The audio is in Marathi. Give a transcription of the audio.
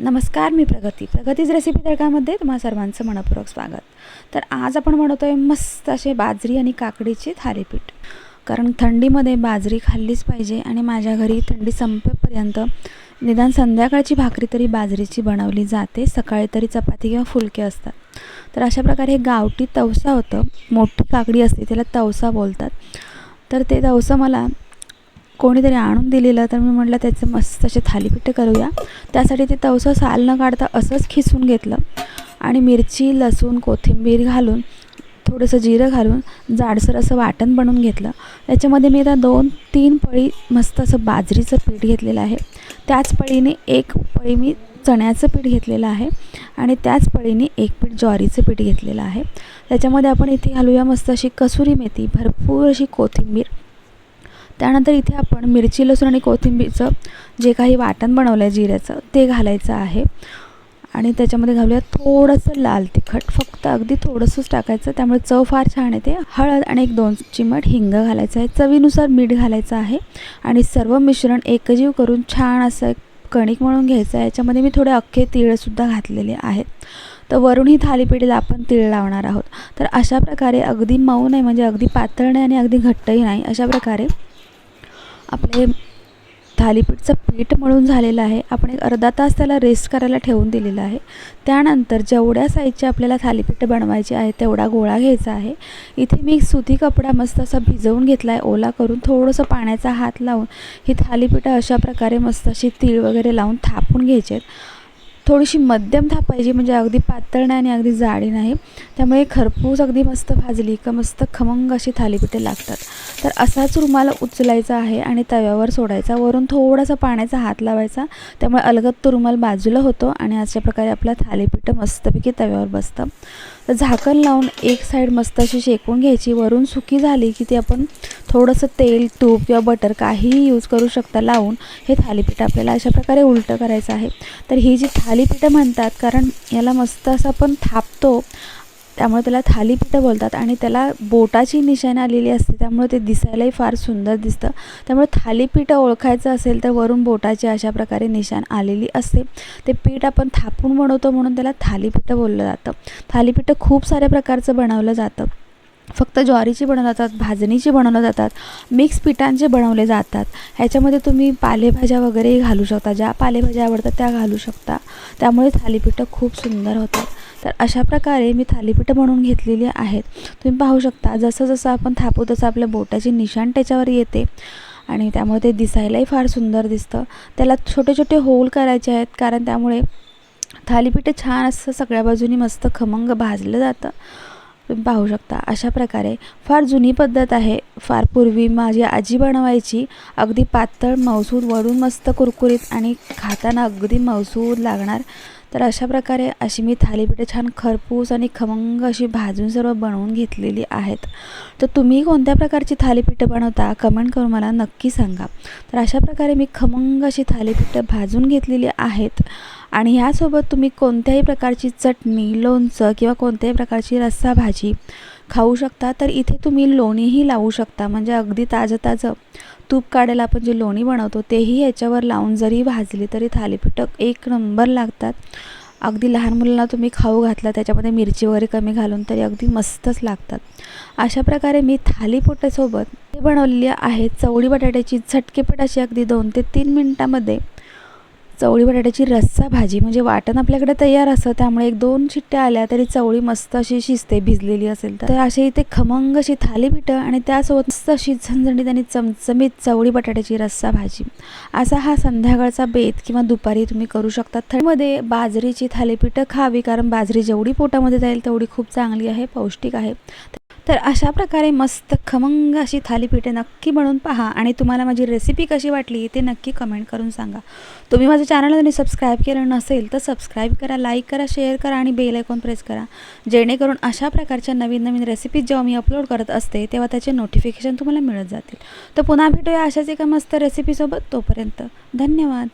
नमस्कार, मी प्रगतीच रेसिपी तडकामध्ये तुम्हा सर्वांचं मनपूर्वक स्वागत. तर आज आपण बनवतो आहे मस्त असे बाजरी आणि काकडीचे थालीपीठ. कारण थंडीमध्ये बाजरी खाल्लीच पाहिजे आणि माझ्या घरी थंडी संपेपर्यंत निदान संध्याकाळची भाकरी तरी बाजरीची बनवली जाते, सकाळी तरी चपाती किंवा फुलके असतात. तर अशा प्रकारे हे गावठी तवसा होतं, मोठी काकडी असते त्याला तवसा बोलतात. तर ते तवसा मला कोणीतरी आणून दिलेलं, तर मी म्हटलं त्याचं मस्त असे थालीपीठ करूया. त्यासाठी ते तवसं साल न काढता असंच खिसून घेतलं आणि मिरची, लसूण, कोथिंबीर घालून थोडंसं जिरं घालून जाडसर असं वाटण बनवून घेतलं. त्याच्यामध्ये मी आता 2-3 पळी मस्त असं बाजरीचं पीठ घेतलेलं आहे. त्याच पळीने 1 पळी मी चण्याचं पीठ घेतलेलं आहे आणि त्याच पळीने 1 पीठ ज्वारीचं पीठ घेतलेलं आहे. त्याच्यामध्ये आपण इथे घालूया मस्त अशी कसुरी मेथी, भरपूर अशी कोथिंबीर. त्यानंतर इथे आपण मिरची, लसूण आणि कोथिंबीरचं जे काही वाटण बनवलं आहे जिऱ्याचं ते घालायचं आहे आणि त्याच्यामध्ये घालूया थोडंसं लाल तिखट, फक्त अगदी थोडंसंच टाकायचं, त्यामुळे चव फार छान येते. हळद आणि 1-2 चिमट हिंग घालायचं आहे. चवीनुसार मीठ घालायचं आहे आणि सर्व मिश्रण एकजीव करून छान असं कणिक मळून घ्यायचं आहे. याच्यामध्ये मी थोडे अख्खे तीळसुद्धा घातलेले आहेत. तर वरून ही थालीपीठला आपण तीळ लावणार आहोत. तर अशा प्रकारे अगदी मऊ नाही, म्हणजे अगदी पातळ नाही आणि अगदी घट्टही नाही, अशा प्रकारे आपले थालीपीठचं पीठ मळून झालेलं आहे. आपण एक अर्धा तास त्याला रेस्ट करायला ठेवून दिलेलं आहे. त्यानंतर जेवढ्या साईजचे आपल्याला थालीपीठ बनवायचे आहे तेवढा गोळा घ्यायचा आहे. इथे मी सुती कपडा मस्त असा भिजवून घेतला आहे, ओला करून थोडंसं पाण्याचा हात लावून ही थालीपीठं अशा प्रकारे मस्त अशी तीळ वगैरे लावून थापून घ्यायचे आहेत. थोडीशी मध्यम थापायची, म्हणजे अगदी पातळ नाही आणि अगदी जाडी नाही. त्यामुळे खरपूस अगदी मस्त भाजली का मस्त खमंग अशी थालीपीठे लागतात. तर असाच रुमाल उचलायचा आहे आणि तव्यावर सोडायचा, वरून थोडासा पाण्याचा हात लावायचा, त्यामुळे अलगद तो रुमाल बाजूला होतो आणि अशा प्रकारे आपलं थालीपीठ मस्तपैकी तव्यावर बसतं. तर झाकण लावून एक साईड मस्त अशी शेकून घ्यायची. वरून सुकी झाली की ती आपण थोडंसं तेल, तूप किंवा बटर काहीही यूज करू शकता लावून हे थालीपीठ आपल्याला अशा प्रकारे उलटं करायचं आहे. तर ही जी थालीपीठं म्हणतात, कारण याला मस्त असं आपण थापतो त्यामुळे त्याला थालीपीठं बोलतात आणि त्याला बोटाची निशाण आलेली असते, त्यामुळे ते दिसायलाही फार सुंदर दिसतं. त्यामुळे थालीपीठं ओळखायचं असेल तर वरून बोटाची अशा प्रकारे निशाण आलेली असते. ते पीठ आपण थापून बनवतो म्हणून त्याला थालीपीठं बोललं जातं. थालीपीठं खूप साऱ्या प्रकारचं बनवलं जातं. फक्त ज्वारीची बनवले जातात, भाजणीची बनवले जातात, मिक्स पिठांचे बनवले जातात. ह्याच्यामध्ये तुम्ही पालेभाज्या वगैरेही घालू शकता, ज्या पालेभाज्या आवडतात त्या घालू शकता. त्यामुळे थालीपीठं खूप सुंदर होतात. तर अशा प्रकारे मी थालीपीठं बनवून घेतलेली आहेत. तुम्ही पाहू शकता, जसं जसं आपण थापू तसं आपल्या बोटाची निशाण त्याच्यावर येते आणि त्यामुळे ते दिसायलाही फार सुंदर दिसतं. त्याला छोटे छोटे होल करायचे आहेत, कारण त्यामुळे थालीपीठं छान असं सगळ्या बाजूनी मस्त खमंग भाजलं जातं. तुम्ही पाहू शकता अशा प्रकारे. फार जुनी पद्धत आहे. फार पूर्वी माझी आजी बनवायची, अगदी पातळ मऊसूद, वरून मस्त कुरकुरीत आणि खाताना अगदी मऊसूद लागणार. तर अशा प्रकारे अशी मी थालीपीठं छान खरपूस आणि खमंग अशी भाजून सर्व बनवून घेतलेली आहेत. तर तुम्ही कोणत्या प्रकारची थालीपीठं बनवता कमेंट करून मला नक्की सांगा. तर अशा प्रकारे मी खमंग अशी थालीपीठं भाजून घेतलेली आहेत आणि ह्यासोबत तुम्ही कोणत्याही प्रकारची चटणी, लोणचं किंवा कोणत्याही प्रकारची रस्सा भाजी खाऊ शकता. तर इथे तुम्ही लोणीही लावू शकता, म्हणजे अगदी ताजं तूप काढायला आपण जे लोणी बनवतो तेही याच्यावर लावून जरी भाजली तरी थालीपीठं एक नंबर लागतात. अगदी लहान मुलांना तुम्ही खाऊ घातला त्याच्यामध्ये मिरची वगैरे कमी घालून तरी अगदी मस्तच लागतात. अशा प्रकारे मी थालीपीठासोबत हे बनवलेली आहे चवळी बटाट्याची झटकेपट अशी अगदी 2 ते 3 मिनटामध्ये चवळी बटाट्याची रस्सा भाजी. म्हणजे वाटण आपल्याकडे तयार असतं, त्यामुळे 1-2 शिट्ट्या आल्या तरी चवळी मस्त अशी शिजते भिजलेली असेल तर. अशी इथे खमंग अशी थालीपीठं आणि त्यासोबत मस्त अशी झणझणीत आणि चमचमीत चवळी बटाट्याची रस्सा भाजी. असा हा संध्याकाळचा बेत किंवा दुपारी तुम्ही करू शकता. थंडीमध्ये बाजरीची थालीपीठं खावी, कारण बाजरी जेवढी पोटामध्ये जाईल तेवढी खूप चांगली आहे, पौष्टिक आहे. तर अशा प्रकारे मस्त खमंग अशी थालीपीठे नक्की बनवून पहा आणि तुम्हाला माझी रेसिपी कशी वाटली ते नक्की कमेंट करून सांगा. तुम्ही माझ्या चॅनलला तुम्ही सबस्क्राईब केलं नसेल तर सबस्क्राईब करा, लाईक करा, शेअर करा आणि बेल आयकॉन प्रेस करा, जेणेकरून अशा प्रकारच्या नवीन रेसिपीज जेव्हा मी अपलोड करत असते तेव्हा त्याचे नोटिफिकेशन तुम्हाला मिळत जातील. तर पुन्हा भेटूया अशाच एका मस्त रेसिपीसोबत. तोपर्यंत धन्यवाद.